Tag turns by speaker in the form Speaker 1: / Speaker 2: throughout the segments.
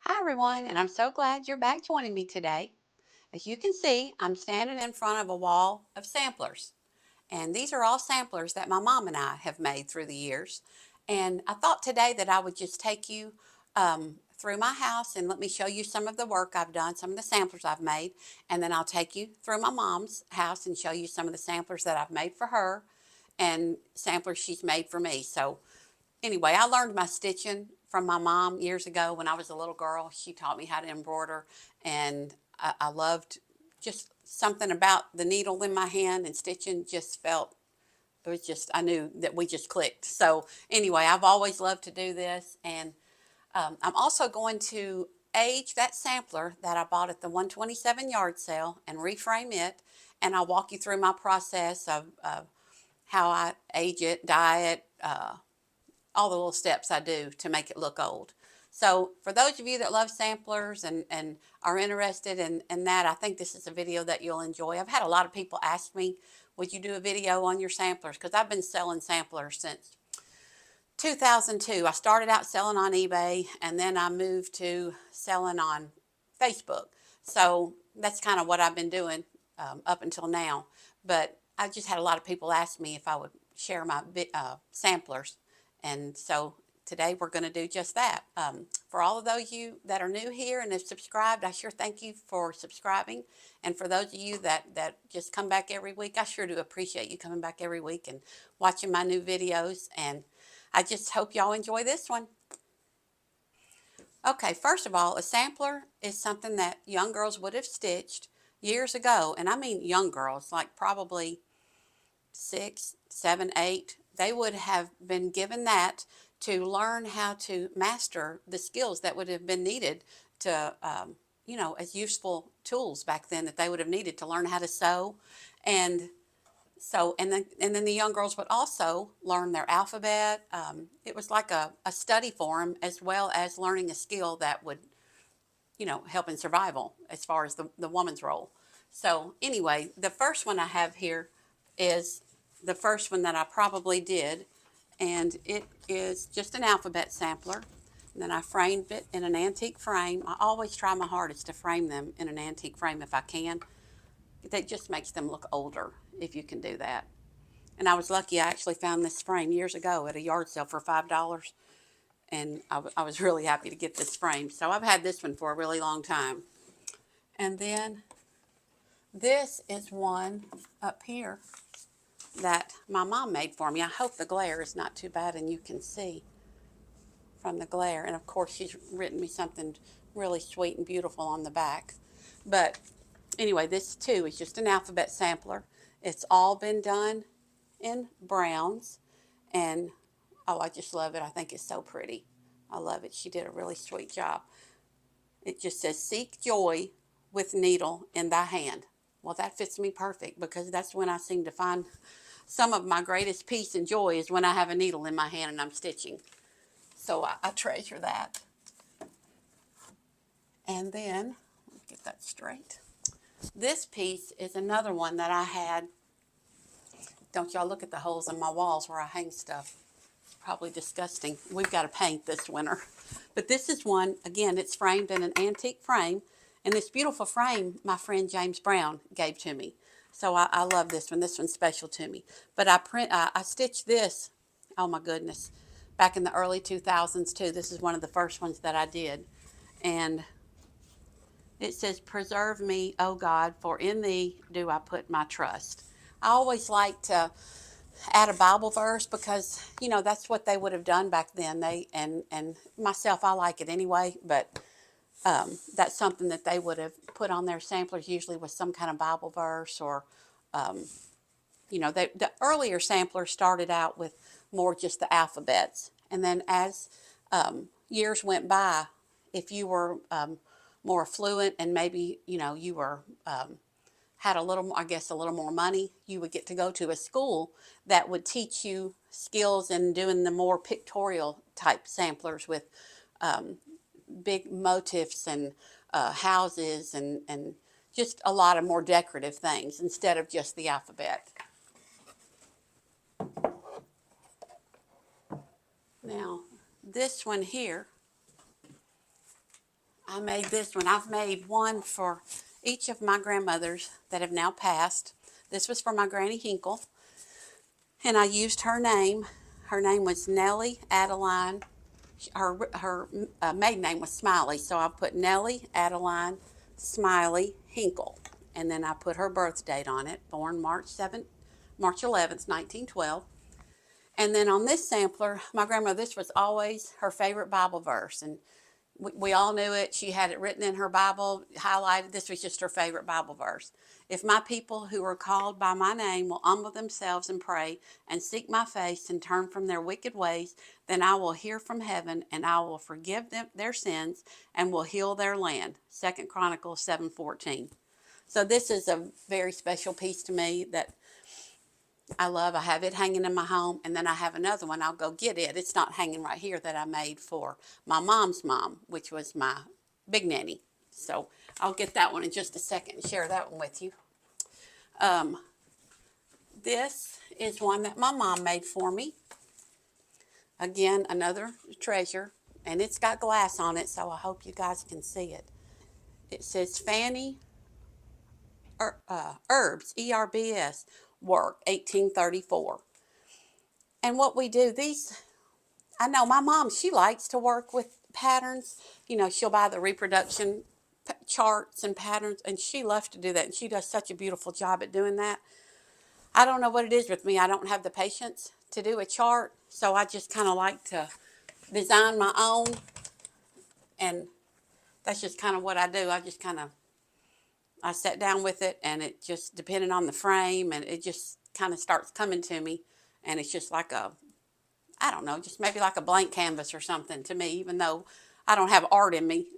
Speaker 1: Hi, everyone, and I'm so glad you're back joining me today. As you can see, I'm standing in front of a wall of samplers, and these are all samplers that my mom and I have made through the years. And I thought today that I would just take you through my house and let me show you some of the work I've done, some of the samplers I've made, and then I'll take you through my mom's house and show you some of the samplers that I've made for her and samplers she's made for me. So anyway, I learned my stitching from my mom years ago when I was a little girl. She taught me how to embroider, and I loved just something about the needle in my hand and stitching just felt it was just I knew that we just clicked. So anyway, I've always loved to do this, and I'm also going to age that sampler that I bought at the 127 yard sale and reframe it, and I'll walk you through my process of how I age it, dye it, all the little steps I do to make it look old. So for those of you that love samplers and are interested in that, I think this is a video that you'll enjoy. I've had a lot of people ask me, would you do a video on your samplers? Because I've been selling samplers since 2002. I started out selling on eBay, and then I moved to selling on Facebook. So that's kind of what I've been doing up until now. But I just had a lot of people ask me if I would share my samplers. And so today we're going to do just that. For all of those of you that are new here and have subscribed, I sure thank you for subscribing. And for those of you that just come back every week, I sure do appreciate you coming back every week and watching my new videos. And I just hope y'all enjoy this one. Okay, first of all, a sampler is something that young girls would have stitched years ago. And I mean young girls, like probably 6, 7, 8. They would have been given that to learn how to master the skills that would have been needed to, as useful tools back then that they would have needed to learn how to sew. And so, and then the young girls would also learn their alphabet. It was like a study for them as well as learning a skill that would, help in survival as far as the woman's role. So anyway, the first one I have here is the first one that I probably did, and it is just an alphabet sampler. And then I framed it in an antique frame. I always try my hardest to frame them in an antique frame if I can. That just makes them look older if you can do that. And I was lucky I actually found this frame years ago at a yard sale for $5. And I was really happy to get this frame. So I've had this one for a really long time. And then this is one up here that my mom made for me. I hope the glare is not too bad and you can see from the glare. And of course, she's written me something really sweet and beautiful on the back. But anyway, this too is just an alphabet sampler. It's all been done in browns. And oh, I just love it. I think it's so pretty. I love it. She did a really sweet job. It just says, "Seek joy with needle in thy hand." Well, that fits me perfect because that's when I seem to find some of my greatest peace and joy is when I have a needle in my hand and I'm stitching. So I treasure that. And then, let's get that straight. This piece is another one that I had. Don't y'all look at the holes in my walls where I hang stuff. Probably disgusting. We've got to paint this winter. But this is one, again, it's framed in an antique frame. And this beautiful frame, my friend James Brown gave to me. So I love this one. This one's special to me. But I stitched this, oh my goodness, back in the early 2000s too. This is one of the first ones that I did. And it says, "Preserve me, O God, for in thee do I put my trust." I always like to add a Bible verse because that's what they would have done back then. They and myself, I like it anyway, but that's something that they would have put on their samplers usually with some kind of Bible verse or the earlier samplers started out with more just the alphabets, and then as years went by, if you were more fluent and maybe you were had a little, I guess, a little more money, you would get to go to a school that would teach you skills in doing the more pictorial type samplers with big motifs and houses and just a lot of more decorative things instead of just the alphabet. Now, this one here I made this one. I've made one for each of my grandmothers that have now passed. This was for my Granny Hinkle, and I used her name. Her name was Nellie Adeline. Her maiden name was Smiley, so I put Nellie Adeline Smiley Hinkle, and then I put her birth date on it, born March 11th, 1912. And then on this sampler, my grandmother, this was always her favorite Bible verse, and we all knew it. She had it written in her Bible, highlighted. This was just her favorite Bible verse. If my people who are called by my name will humble themselves and pray and seek my face and turn from their wicked ways, then I will hear from heaven and I will forgive them their sins and will heal their land. 2 Chronicles 7:14. So this is a very special piece to me that I love. I have it hanging in my home, and then I have another one. I'll go get it. It's not hanging right here, that I made for my mom's mom, which was my big nanny. So I'll get that one in just a second and share that one with you. This is one that my mom made for me. Again, another treasure, and it's got glass on it, so I hope you guys can see it. It says Fanny Erbs, ERBS, work, 1834. And what we do, I know my mom, she likes to work with patterns. You know, she'll buy the reproduction charts and patterns, and she loves to do that. And she does such a beautiful job at doing that. I don't know what it is with me. I don't have the patience to do a chart, so I just kind of like to design my own, and that's just kind of what I do. I sat down with it, and it just, depending on the frame, and it just kind of starts coming to me, and it's just like I don't know, just maybe like a blank canvas or something to me, even though I don't have art in me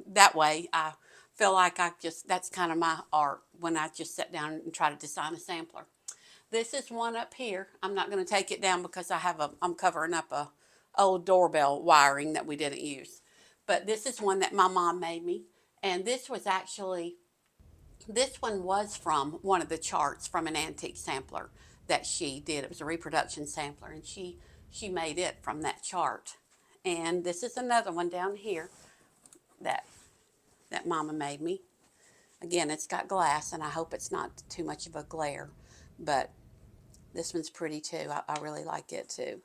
Speaker 1: that way. I feel like that's kind of my art when I just sit down and try to design a sampler. This is one up here. I'm not going to take it down because I'm covering up a old doorbell wiring that we didn't use. But this is one that my mom made me. And this one was from one of the charts from an antique sampler that she did. It was a reproduction sampler, and she made it from that chart. And this is another one down here that Mama made me. Again, it's got glass, and I hope it's not too much of a glare, but this one's pretty too. I really like it too.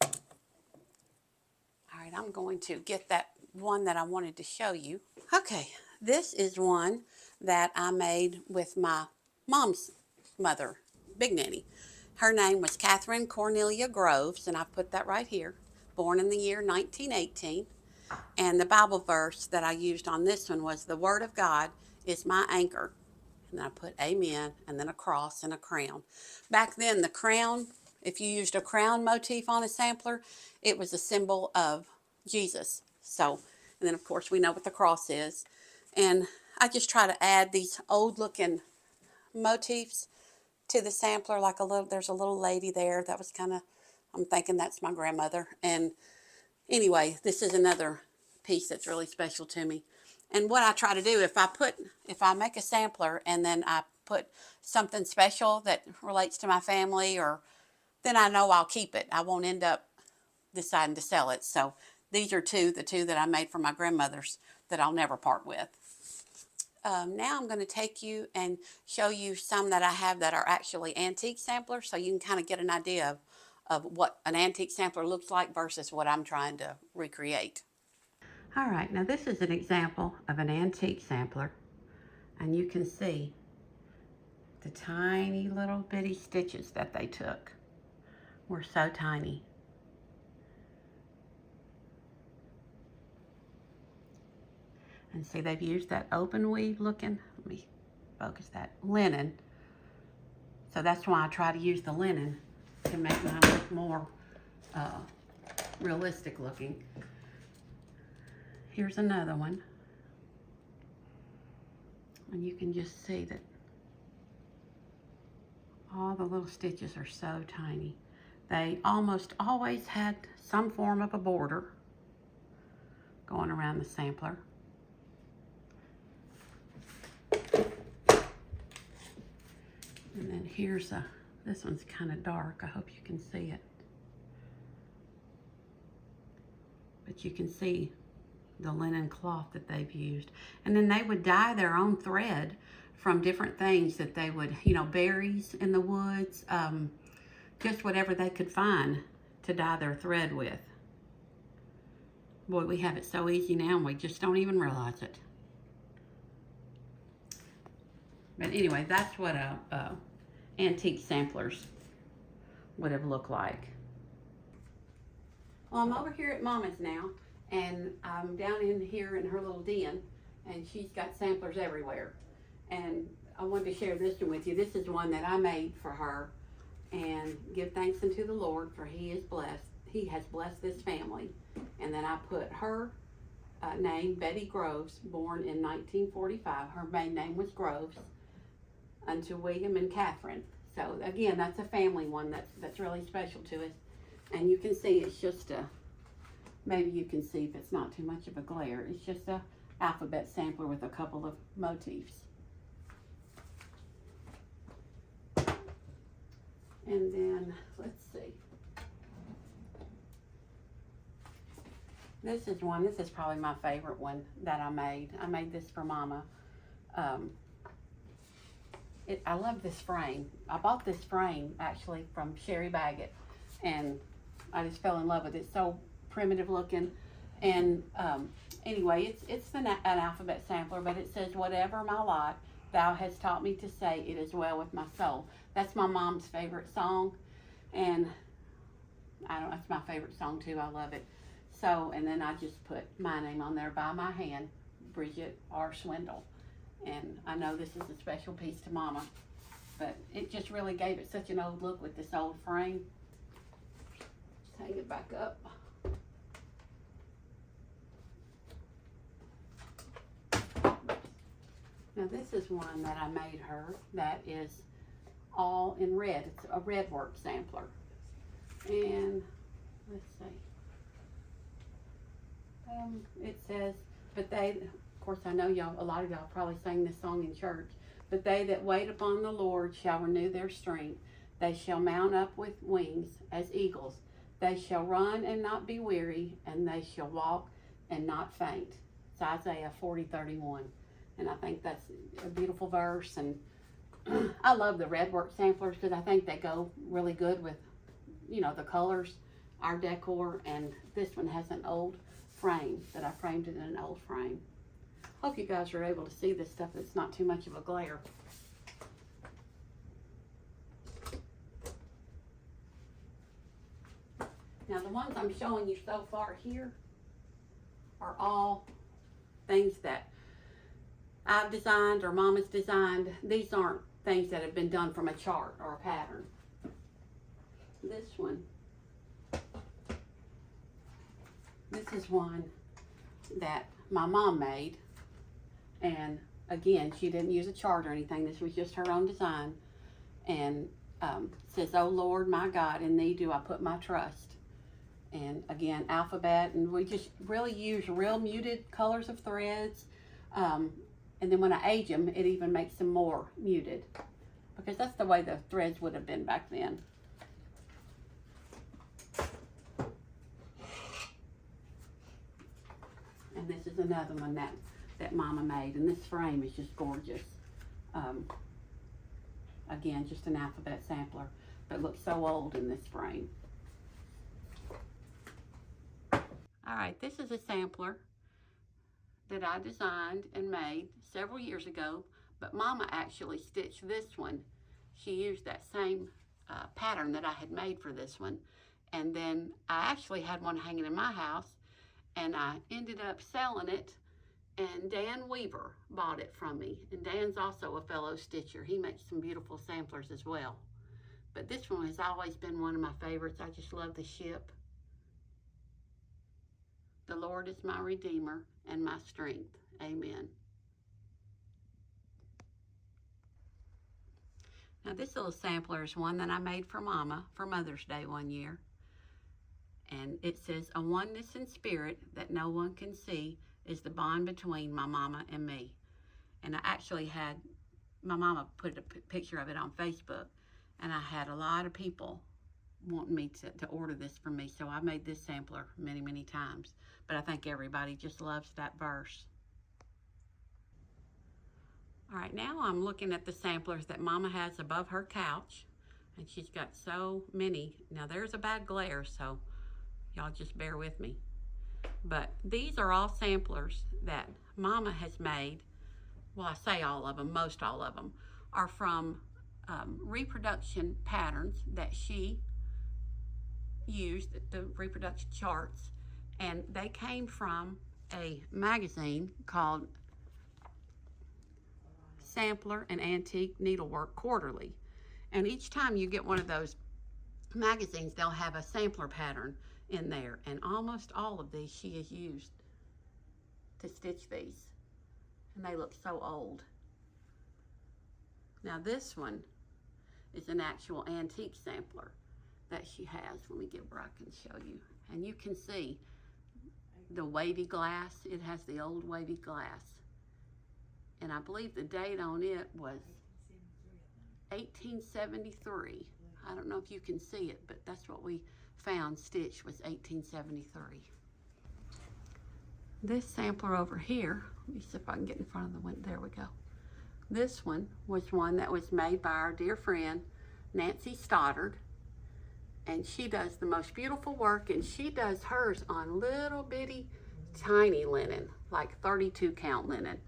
Speaker 1: All right, I'm going to get that one that I wanted to show you. Okay, this is one that I made with my mom's mother, Big Nanny. Her name was Catherine Cornelia Groves, and I put that right here. Born in the year 1918. And the Bible verse that I used on this one was, "The Word of God is my anchor." And then I put amen, and then a cross and a crown. Back then, the crown, if you used a crown motif on a sampler, it was a symbol of Jesus. So, and then of course we know what the cross is. And I just try to add these old looking motifs to the sampler, like there's a little lady there. That was kind of, I'm thinking that's my grandmother. And anyway, this is another piece that's really special to me. And what I try to do, if I make a sampler and then I put something special that relates to my family, or then I know I'll keep it. I won't end up deciding to sell it. So these are the two that I made for my grandmothers that I'll never part with. Now I'm going to take you and show you some that I have that are actually antique samplers, so you can kind of get an idea of what an antique sampler looks like versus what I'm trying to recreate. All right, now this is an example of an antique sampler, and you can see the tiny little bitty stitches that they took were so tiny. And see, they've used that open weave looking, let me focus that, linen. So that's why I try to use the linen to make mine look more realistic looking. Here's another one. And you can just see that all the little stitches are so tiny. They almost always had some form of a border going around the sampler. And then here's this one's kind of dark. I hope you can see it. But But you can see the linen cloth that they've used. And then they would dye their own thread from different things that they would, berries in the woods, just whatever they could find to dye their thread with. Boy, we have it so easy now and we just don't even realize it. But anyway, that's what antique samplers would have looked like. Well, I'm over here at Mama's now, and I'm down in here in her little den, and she's got samplers everywhere. And I wanted to share this one with you. This is one that I made for her, and give thanks unto the Lord, for He is blessed. He has blessed this family. And then I put her name, Betty Groves, born in 1945. Her maiden name was Groves, unto William and Catherine. So again, that's a family one that's really special to us. And you can see it's just maybe you can see if it's not too much of a glare. It's just a alphabet sampler with a couple of motifs. And then, let's see. This is one, this is probably my favorite one that I made. I made this for Mama. I love this frame. I bought this frame actually from Sherry Baggett, and I just fell in love with it. It's so primitive looking. And anyway, it's an alphabet sampler, but it says, "Whatever my lot, thou hast taught me to say, it is well with my soul." That's my mom's favorite song, and that's my favorite song too. I love it. So, and then I just put my name on there, by my hand, Bridget R. Swindle. And I know this is a special piece to Mama, but it just really gave it such an old look with this old frame. Just hang it back up. Now this is one that I made her that is all in red. It's a red work sampler. And let's see. It says, but they, of course I know y'all, a lot of y'all probably sang this song in church, "But they that wait upon the Lord shall renew their strength. They shall mount up with wings as eagles. They shall run and not be weary, and they shall walk and not faint." It's Isaiah 40:31. And I think that's a beautiful verse. And I love the red work samplers because I think they go really good with, the colors, our decor. And this one has an old frame that I framed it in an old frame. Hope you guys are able to see this stuff. It's not too much of a glare. Now the ones I'm showing you so far here are all things that I've designed or Mama's designed. These aren't things that have been done from a chart or a pattern. This one, this is one that my mom made. And again, she didn't use a chart or anything. This was just her own design. And says, "Oh Lord, my God, in thee do I put my trust." And again, alphabet. And we just really use real muted colors of threads. And then when I age them, it even makes them more muted, because that's the way the threads would have been back then. And this is another one that Mama made, and this frame is just gorgeous. Again, just an alphabet sampler, but looks so old in this frame. All right, this is a sampler that I designed and made several years ago, but Mama actually stitched this one. She used that same pattern that I had made for this one. And then I actually had one hanging in my house, and I ended up selling it, and Dan Weaver bought it from me. And Dan's also a fellow stitcher. He makes some beautiful samplers as well. But this one has always been one of my favorites. I just love the ship. "The Lord is my Redeemer and my strength. Amen." Now this little sampler is one that I made for Mama for Mother's Day one year. And it says, "A oneness in spirit that no one can see is the bond between my mama and me." And I actually had, my mama put a picture of it on Facebook, and I had a lot of people wanting me to order this from me, so I made this sampler many, many times. But I think everybody just loves that verse. All right, now I'm looking at the samplers that Mama has above her couch, and she's got so many. Now there's a bad glare, so y'all just bear with me. But these are all samplers that Mama has made. Well, I say all of them, most all of them are from reproduction patterns that she used, the reproduction charts, and they came from a magazine called Sampler and Antique Needlework Quarterly. And each time you get one of those magazines, they'll have a sampler pattern in there, and almost all of these she has used to stitch these, and they look so old. Now this one is an actual antique sampler that she has. Let me get where I can show you, and you can see the wavy glass. It has the old wavy glass, and I believe the date on it was 1873. I don't know if you can see it, but that's what we found stitched, was 1873. This sampler over here, let me see if I can get in front of the window. There we go. This one was one that was made by our dear friend Nancy Stoddard, and she does the most beautiful work, and she does hers on little bitty tiny linen, like 32 count linen.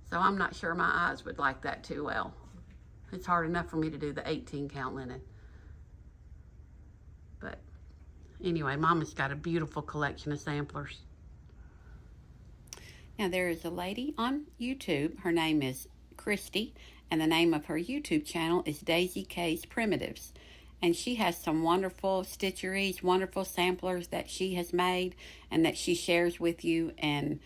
Speaker 1: So I'm not sure my eyes would like that too well. It's hard enough for me to do the 18 count linen. But anyway, Mama's got a beautiful collection of samplers. Now there is a lady on YouTube. Her name is Kristi, and the name of her YouTube channel is Daisy K's Primitives. And she has some wonderful stitcheries, wonderful samplers that she has made and that she shares with you, and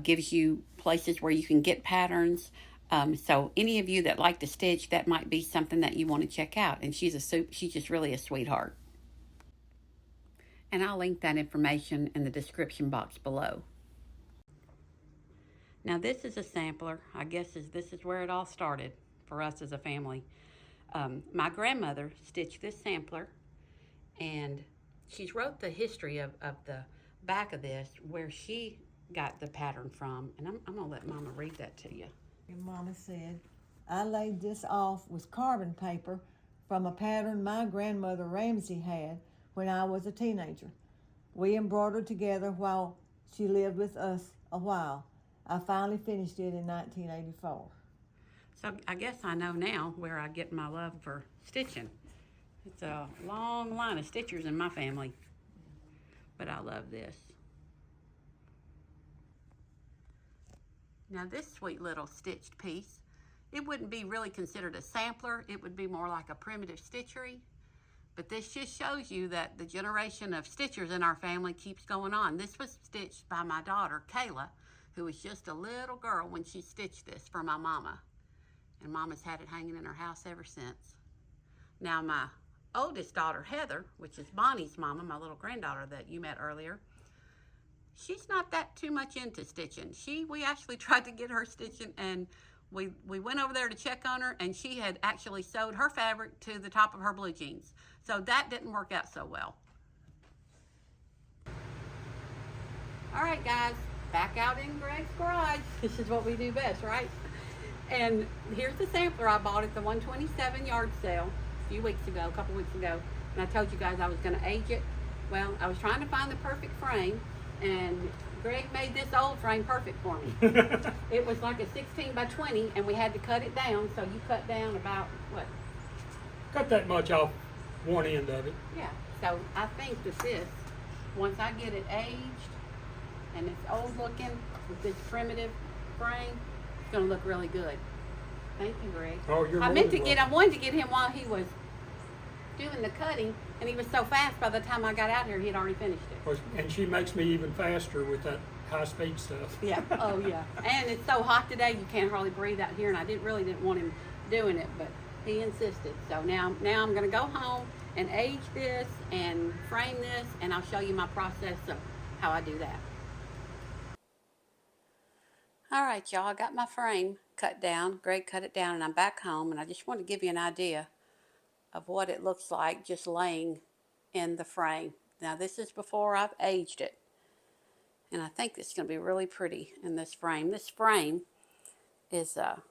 Speaker 1: gives you places where you can get patterns. So any of you that like to stitch, that might be something that you want to check out. And she's just really a sweetheart. And I'll link that information in the description box below. Now this is a sampler. I guess this is where it all started for us as a family. My grandmother stitched this sampler, and she's wrote the history of the back of this, where she got the pattern from. And I'm going to let Mama read that to you.
Speaker 2: And Mama said, I laid this off with carbon paper from a pattern my grandmother Ramsey had when I was a teenager. We embroidered together while she lived with us a while. I finally finished it in 1984.
Speaker 1: So I guess I know now where I get my love for stitching. It's a long line of stitchers in my family, but I love this. Now this sweet little stitched piece, it wouldn't be really considered a sampler. It would be more like a primitive stitchery. But this just shows you that the generation of stitchers in our family keeps going on. This was stitched by my daughter, Kayla, who was just a little girl when she stitched this for my mama. And Mama's had it hanging in her house ever since. Now my oldest daughter, Heather, which is Bonnie's mama, my little granddaughter that you met earlier, she's not that too much into stitching. We actually tried to get her stitching, and we went over there to check on her, and she had actually sewed her fabric to the top of her blue jeans. So that didn't work out so well. All right, guys, back out in Greg's garage. This is what we do best, right? And here's the sampler I bought at the 127 yard sale a couple weeks ago. And I told you guys I was going to age it. Well, I was trying to find the perfect frame, and Greg made this old frame perfect for me. It was like a 16 by 20, and we had to cut it down. So you cut down about what?
Speaker 3: Cut that much off one end of it.
Speaker 1: Yeah. So I think that this, once I get it aged and it's old looking with this primitive frame, it's going to look really good. Thank you, Greg.
Speaker 3: Oh, you're
Speaker 1: I wanted to get him while he was doing the cutting, and he was so fast by the time I got out here, he'd already finished it.
Speaker 3: And she makes me even faster with that high-speed stuff.
Speaker 1: Yeah. Oh, yeah. And it's so hot today, you can't hardly breathe out here, and I really didn't want him doing it, but he insisted. So now I'm going to go home and age this and frame this, and I'll show you my process of how I do that. All right, y'all, I got my frame cut down. Greg cut it down, and I'm back home, and I just want to give you an idea of what it looks like just laying in the frame. Now this is before I've aged it. And I think it's going to be really pretty in this frame. This frame is, well,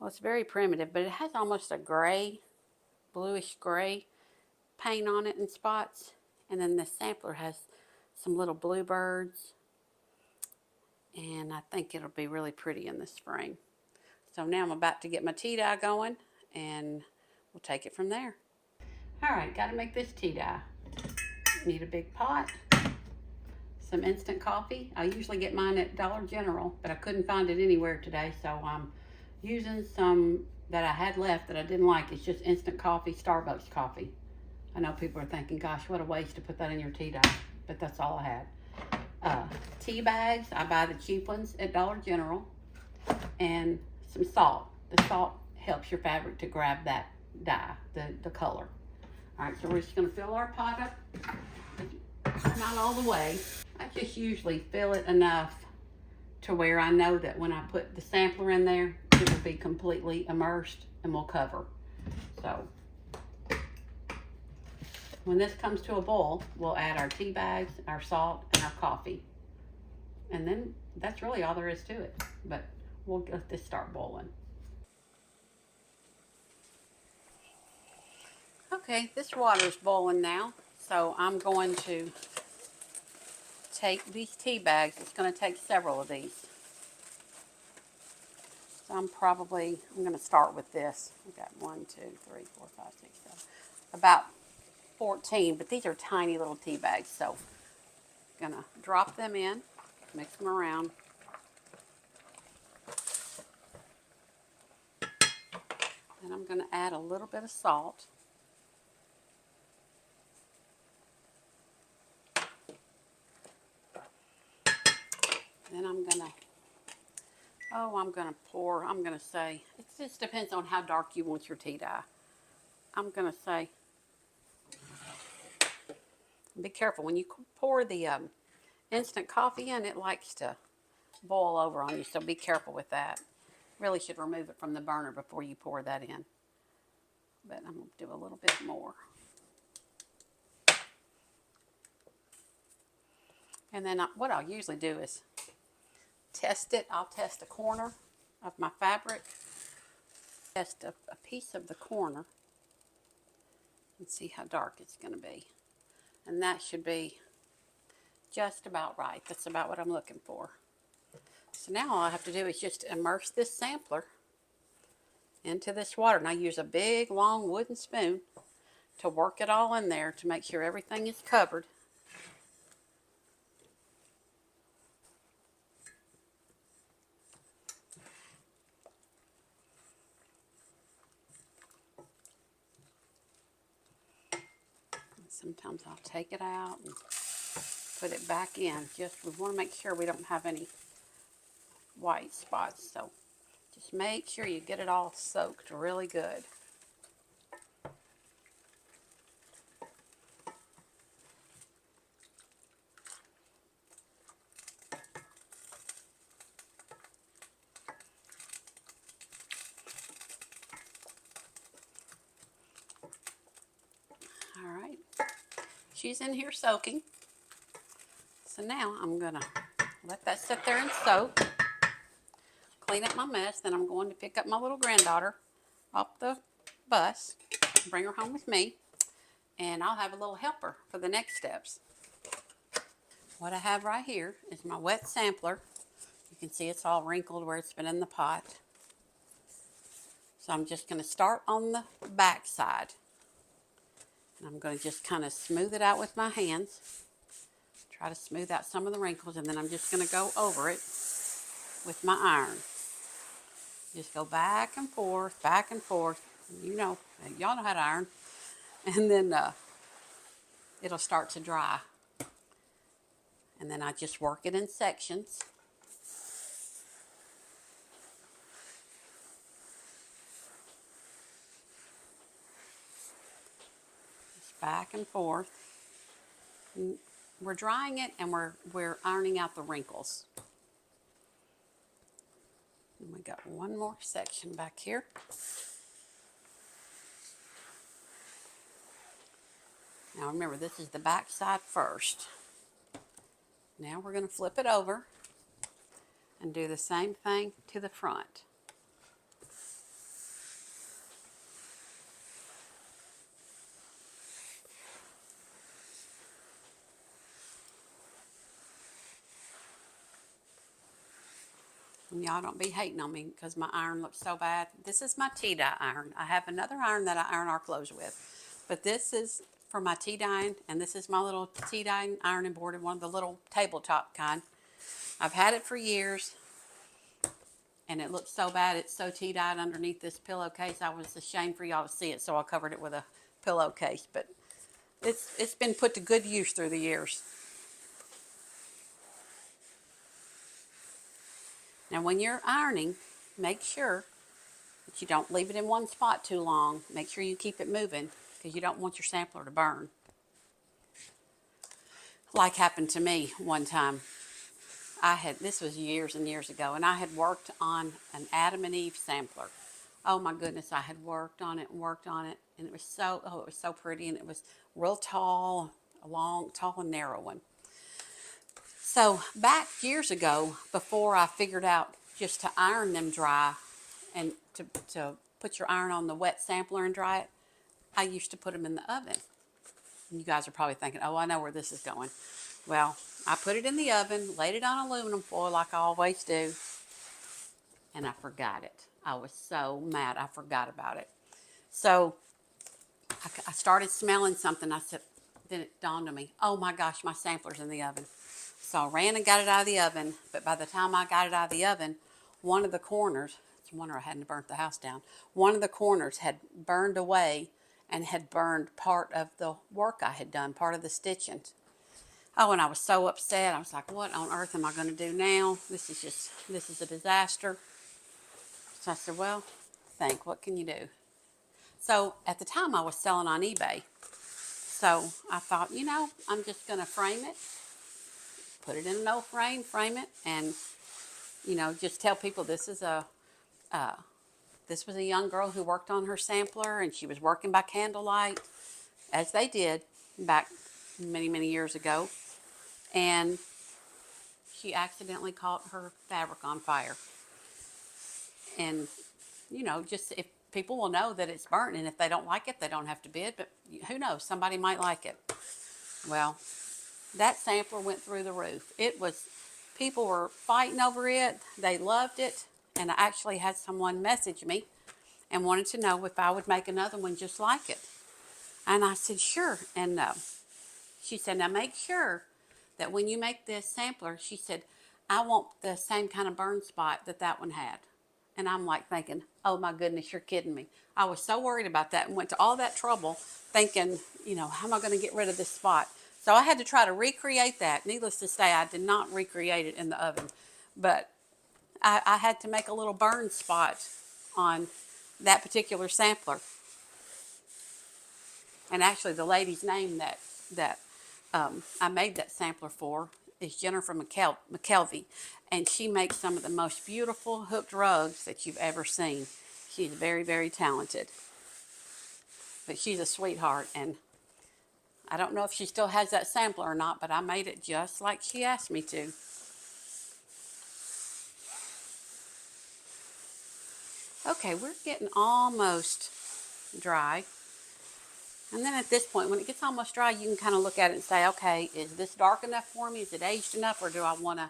Speaker 1: it's very primitive, but it has almost a gray, bluish gray paint on it in spots. And then the sampler has some little bluebirds. And I think it'll be really pretty in this frame. So now I'm about to get my tea dye going, and we'll take it from there. All right, got to make this tea dye. Need a big pot, some instant coffee. I usually get mine at Dollar General, but I couldn't find it anywhere today, so I'm using some that I had left that I didn't like. It's just instant coffee, Starbucks coffee. I know people are thinking, gosh, what a waste to put that in your tea dye, but that's all I had. Tea bags, I buy the cheap ones at Dollar General, and some salt. The salt helps your fabric to grab that dye, the color. All right, so we're just gonna fill our pot up, not all the way. I just usually fill it enough to where I know that when I put the sampler in there, it will be completely immersed and will cover. So when this comes to a boil, we'll add our tea bags, our salt, and our coffee. And then that's really all there is to it. But we'll let this start boiling. Okay, this water is boiling now. So I'm going to take these tea bags. It's going to take several of these. So I'm going to start with this. We've got 1, 2, 3, 4, 5, 6, 7. About 14, but these are tiny little tea bags, so I'm gonna drop them in, mix them around. Then I'm gonna add a little bit of salt. Then I'm gonna say, it just depends on how dark you want your tea dye. I'm gonna say, be careful when you pour the instant coffee in, it likes to boil over on you, so be careful with that. Really should remove it from the burner before you pour that in. But I'm going to do a little bit more. And then what I'll usually do is test it. I'll test a corner of my fabric, test a piece of the corner, and see how dark it's going to be. And that should be just about right. That's about what I'm looking for. So now all I have to do is just immerse this sampler into this water. And I use a big, long wooden spoon to work it all in there to make sure everything is covered. Sometimes I'll take it out and put it back in. Just, we want to make sure we don't have any white spots. So just make sure you get it all soaked really good. All right. She's in here soaking. So now I'm going to let that sit there and soak. Clean up my mess. Then I'm going to pick up my little granddaughter off the bus, bring her home with me, and I'll have a little helper for the next steps. What I have right here is my wet sampler. You can see it's all wrinkled where it's been in the pot. So I'm just going to start on the back side. And I'm going to just kind of smooth it out with my hands. Try to smooth out some of the wrinkles, and then I'm just going to go over it with my iron. Just go back and forth, back and forth. You know, y'all know how to iron. And then it'll start to dry. And then I just work it in sections. Just back and forth. And we're drying it, and we're ironing out the wrinkles. And we got one more section back here. Now remember, this is the back side first. Now we're going to flip it over and do the same thing to the front. And y'all don't be hating on me because my iron looks so bad. This is my tea dye iron. I have another iron that I iron our clothes with. But this is for my tea dyeing, and this is my little tea dyeing ironing board, and one of the little tabletop kind. I've had it for years, and it looks so bad. It's so tea dyed underneath this pillowcase. I was ashamed for y'all to see it, so I covered it with a pillowcase. But it's been put to good use through the years. Now when you're ironing, make sure that you don't leave it in one spot too long. Make sure you keep it moving because you don't want your sampler to burn. Like happened to me one time. This was years and years ago, and I had worked on an Adam and Eve sampler. Oh my goodness, I had worked on it, and it was so pretty, and it was real tall, tall and narrow one. So back years ago, before I figured out just to iron them dry and to put your iron on the wet sampler and dry it, I used to put them in the oven. And you guys are probably thinking, oh, I know where this is going. Well, I put it in the oven, laid it on aluminum foil like I always do, and I forgot it. I was so mad I forgot about it. So I started smelling something. Then it dawned on me, oh my gosh, my sampler's in the oven. So I ran and got it out of the oven, but by the time I got it out of the oven, one of the corners, it's a wonder I hadn't burnt the house down, one of the corners had burned away and had burned part of the work I had done, part of the stitching. Oh, and I was so upset. I was like, what on earth am I going to do now? This is a disaster. So I said, well, what can you do? So at the time I was selling on eBay. So I thought, I'm just going to frame it, put it in an old frame it, and, just tell people this was a young girl who worked on her sampler, and she was working by candlelight, as they did back many, many years ago. And she accidentally caught her fabric on fire. And, just if people will know that it's burnt, and if they don't like it, they don't have to bid, but who knows, somebody might like it. Well, that sampler went through the roof. People were fighting over it. They loved it. And I actually had someone message me and wanted to know if I would make another one just like it. And I said, sure. And she said, now make sure that when you make this sampler, she said, I want the same kind of burn spot that one had. And I'm like thinking, oh my goodness, you're kidding me. I was so worried about that and went to all that trouble thinking, how am I going to get rid of this spot? So I had to try to recreate that. Needless to say, I did not recreate it in the oven. But I had to make a little burn spot on that particular sampler. And actually the lady's name that I made that sampler for is Jennifer McKelvey, and she makes some of the most beautiful hooked rugs that you've ever seen. She's very, very talented, but she's a sweetheart, and I don't know if she still has that sampler or not, but I made it just like she asked me to. Okay, we're getting almost dry. And then at this point, when it gets almost dry, you can kind of look at it and say, okay, is this dark enough for me? Is it aged enough? Or do I want to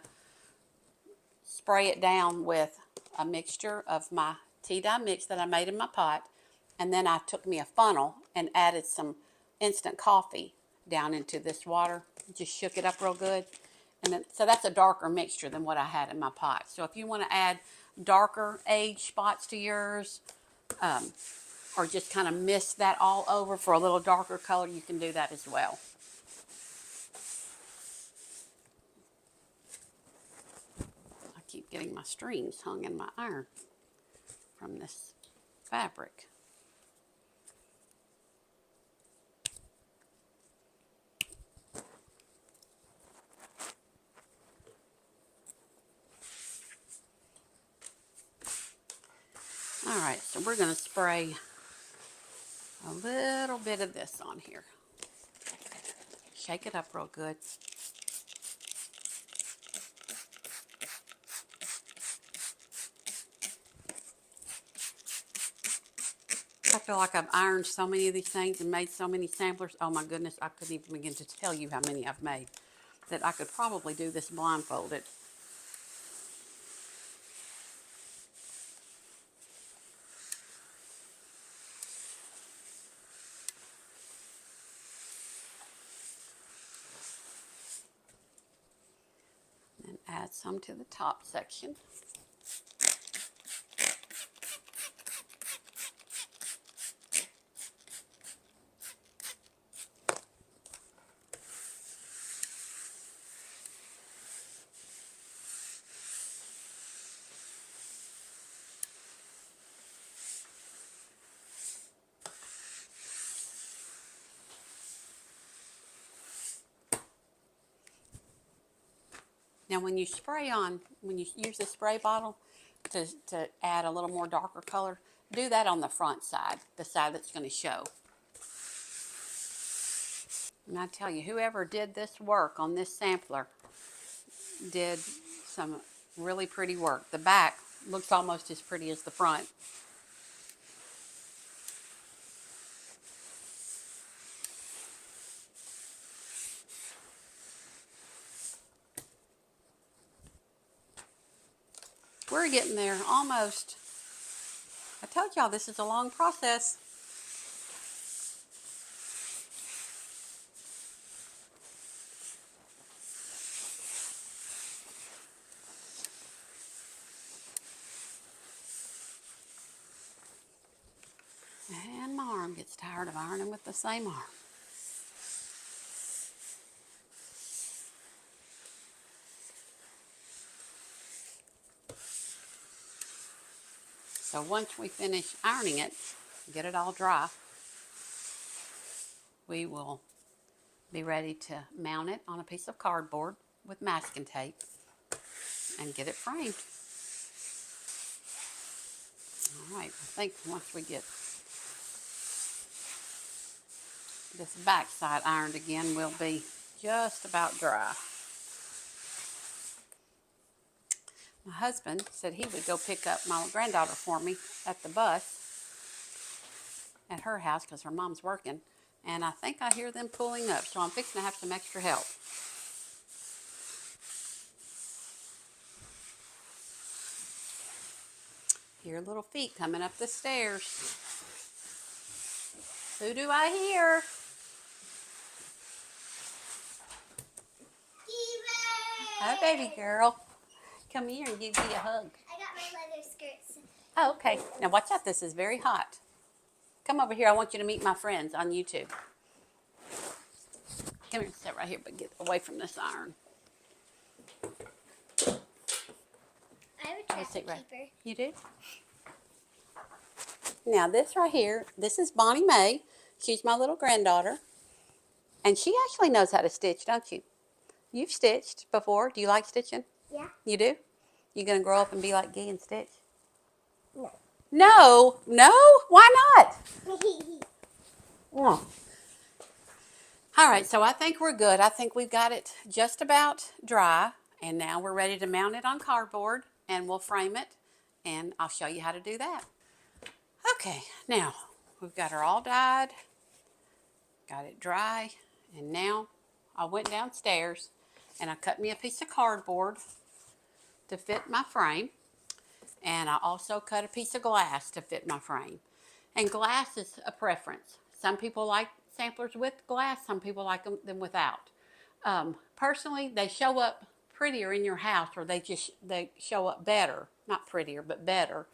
Speaker 1: spray it down with a mixture of my tea dye mix that I made in my pot? And then I took me a funnel and added some instant coffee down into this water. Just shook it up real good. And then, so that's a darker mixture than what I had in my pot. So if you want to add darker age spots to yours, or just kind of mist that all over for a little darker color, you can do that as well. I keep getting my strings hung in my iron from this fabric. All right, so we're going to spray a little bit of this on here. Shake it up real good. I feel like I've ironed so many of these things and made so many samplers. Oh my goodness, I couldn't even begin to tell you how many I've made. That I could probably do this blindfolded. And add some to the top section. Now when you use the spray bottle to add a little more darker color, do that on the front side, the side that's going to show. And I tell you, whoever did this work on this sampler did some really pretty work. The back looks almost as pretty as the front. We're getting there, almost. I told y'all this is a long process. And my arm gets tired of ironing with the same arm. So once we finish ironing it, get it all dry, we will be ready to mount it on a piece of cardboard with masking tape and get it framed. All right, I think once we get this back side ironed again, we'll be just about dry. My husband said he would go pick up my granddaughter for me at the bus at her house because her mom's working. And I think I hear them pulling up, so I'm fixing to have some extra help. Hear little feet coming up the stairs. Who do I hear? Hi, baby girl. Come here and give me a hug.
Speaker 4: I got my leather skirts.
Speaker 1: Oh, okay. Now watch out. This is very hot. Come over here. I want you to meet my friends on YouTube. Come here, sit right here, but get away from this iron.
Speaker 4: I have a trapper keeper.
Speaker 1: You do? Now this right here, this is Bonnie Mae. She's my little granddaughter. And she actually knows how to stitch, don't you? You've stitched before. Do you like stitching?
Speaker 4: Yeah.
Speaker 1: You do? You gonna grow up and be like Gee and Stitch?
Speaker 4: No.
Speaker 1: No? No? Why not? Oh. All right, so I think we're good. I think we've got it just about dry. And now we're ready to mount it on cardboard. And we'll frame it. And I'll show you how to do that. Okay, now we've got her all dyed. Got it dry. And now I went downstairs and I cut me a piece of cardboard to fit my frame. And I also cut a piece of glass to fit my frame. And glass is a preference. Some people like samplers with glass, some people like them without. Personally, they show up prettier in your house, or they show up better, not prettier, but better,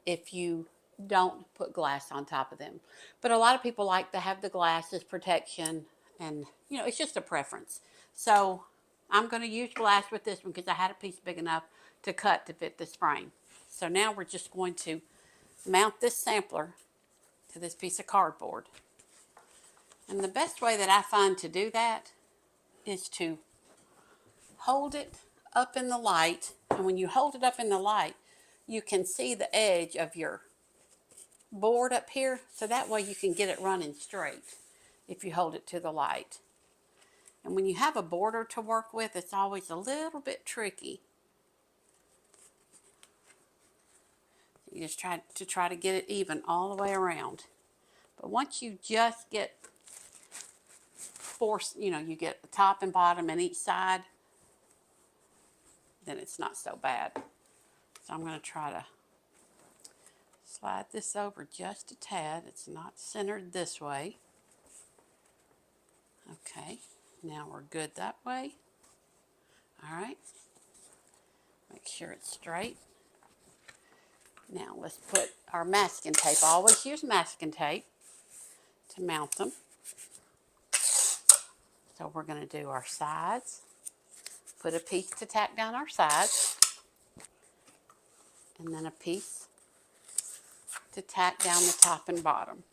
Speaker 1: if you don't put glass on top of them. But a lot of people like to have the glass as protection, and it's just a preference. So I'm going to use glass with this one because I had a piece big enough to cut to fit this frame. So now we're just going to mount this sampler to this piece of cardboard. And the best way that I find to do that is to hold it up in the light. And when you hold it up in the light, you can see the edge of your board up here. So that way you can get it running straight if you hold it to the light. And when you have a border to work with, it's always a little bit tricky. You just try to get it even all the way around. But once you just get you get the top and bottom and each side, then it's not so bad. So I'm going to try to slide this over just a tad. It's not centered this way. Okay, now we're good that way. All right, make sure it's straight. Now let's put our masking tape. I always use masking tape to mount them. So we're going to do our sides. Put a piece to tack down our sides. And then a piece to tack down the top and bottom.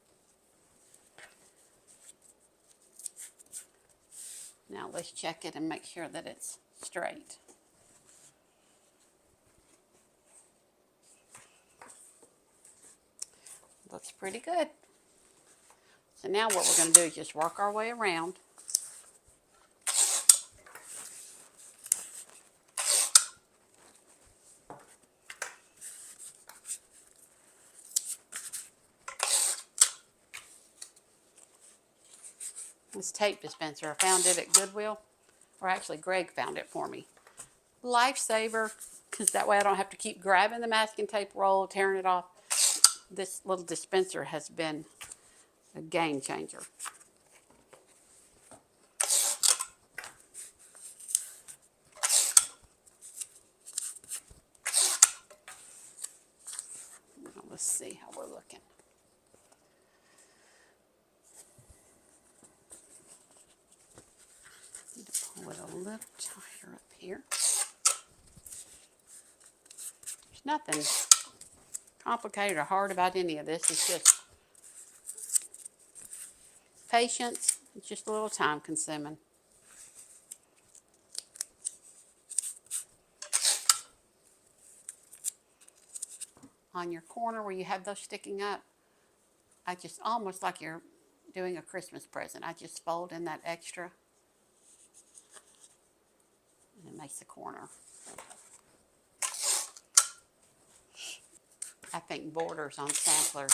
Speaker 1: Now let's check it and make sure that it's straight. Looks pretty good. So now what we're going to do is just work our way around. This tape dispenser, I found it at Goodwill, or actually Greg found it for me. Lifesaver, because that way I don't have to keep grabbing the masking tape roll, tearing it off. This little dispenser has been a game changer. Now let's see how we're looking. Need to pull it a little tighter up here. There's nothing complicated or hard about any of this. It's just patience. It's just a little time consuming. On your corner where you have those sticking up, I just almost like you're doing a Christmas present. I just fold in that extra and it makes the corner. I think borders on samplers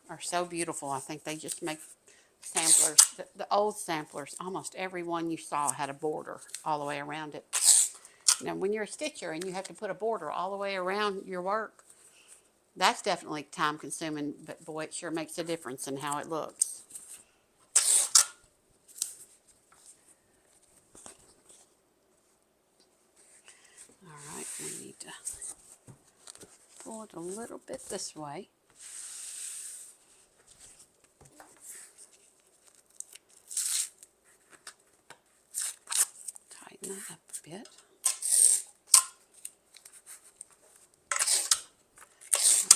Speaker 1: are so beautiful. I think they just make samplers, the old samplers, almost every one you saw had a border all the way around it. Now when you're a stitcher and you have to put a border all the way around your work, that's definitely time consuming, but boy, it sure makes a difference in how it looks. All right, we need to pull it a little bit this way. Tighten that up a bit.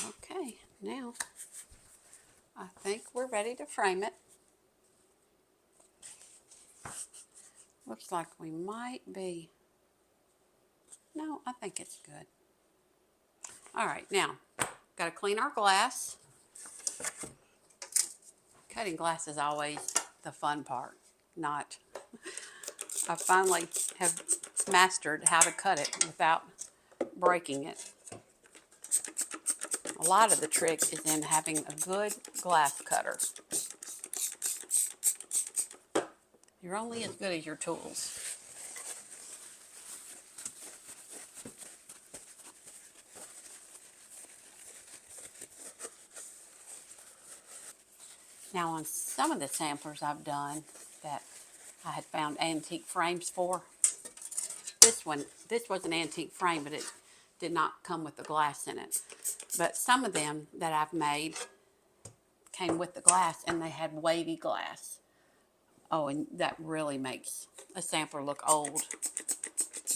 Speaker 1: Okay, now I think we're ready to frame it. Looks like we might be. No, I think it's good. All right, now, got to clean our glass. Cutting glass is always the fun part, not. I finally have mastered how to cut it without breaking it. A lot of the trick is in having a good glass cutter. You're only as good as your tools. Now on some of the samplers I've done that I had found antique frames for, this was an antique frame, but it did not come with the glass in it. But some of them that I've made came with the glass and they had wavy glass. Oh, and that really makes a sampler look old.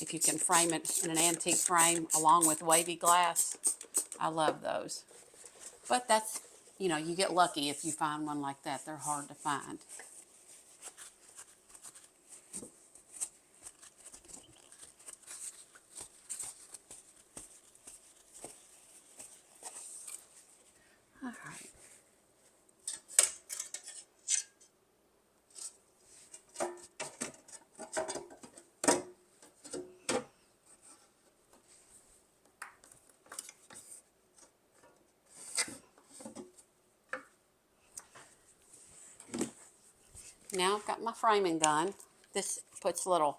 Speaker 1: If you can frame it in an antique frame along with wavy glass, I love those. But that's, you get lucky if you find one like that. They're hard to find. All right. Now I've got my framing done. This puts little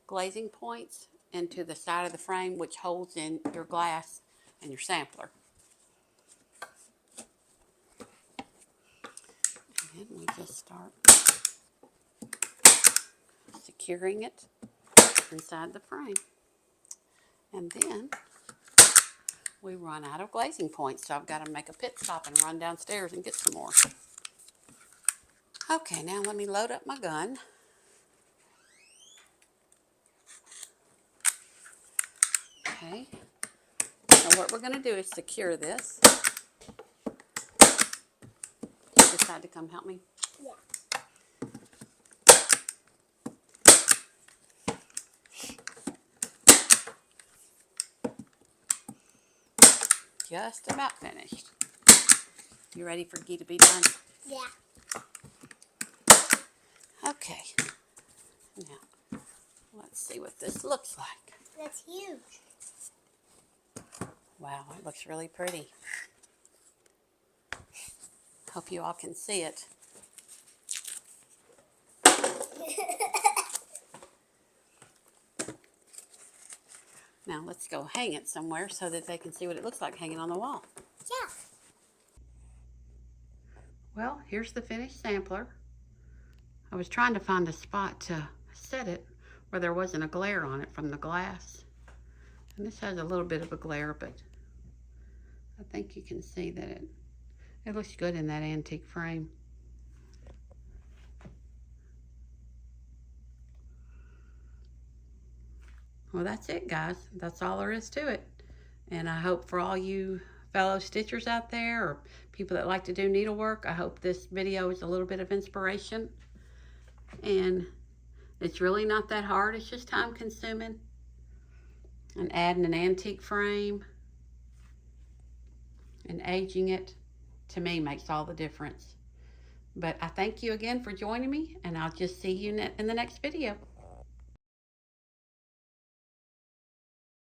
Speaker 1: glazing points into the side of the frame, which holds in your glass and your sampler. And we just start securing it inside the frame. And then we run out of glazing points, so I've got to make a pit stop and run downstairs and get some more. Okay, now let me load up my gun. Okay, so what we're going to do is secure this. You decide to come help me?
Speaker 4: Yeah.
Speaker 1: Just about finished. You ready for Gee to be done?
Speaker 4: Yeah.
Speaker 1: Okay, now let's see what this looks like.
Speaker 4: That's huge.
Speaker 1: Wow, it looks really pretty. Hope you all can see it. Now let's go hang it somewhere so that they can see what it looks like hanging on the wall.
Speaker 4: Yeah.
Speaker 1: Well, here's the finished sampler. I was trying to find a spot to set it where there wasn't a glare on it from the glass. And this has a little bit of a glare, but I think you can see that it looks good in that antique frame. Well, that's it, guys. That's all there is to it. And I hope for all you fellow stitchers out there or people that like to do needlework, I hope this video is a little bit of inspiration. And it's really not that hard. It's just time consuming. And adding an antique frame and aging it, to me, makes all the difference. But I thank you again for joining me, and I'll just see you in the next video.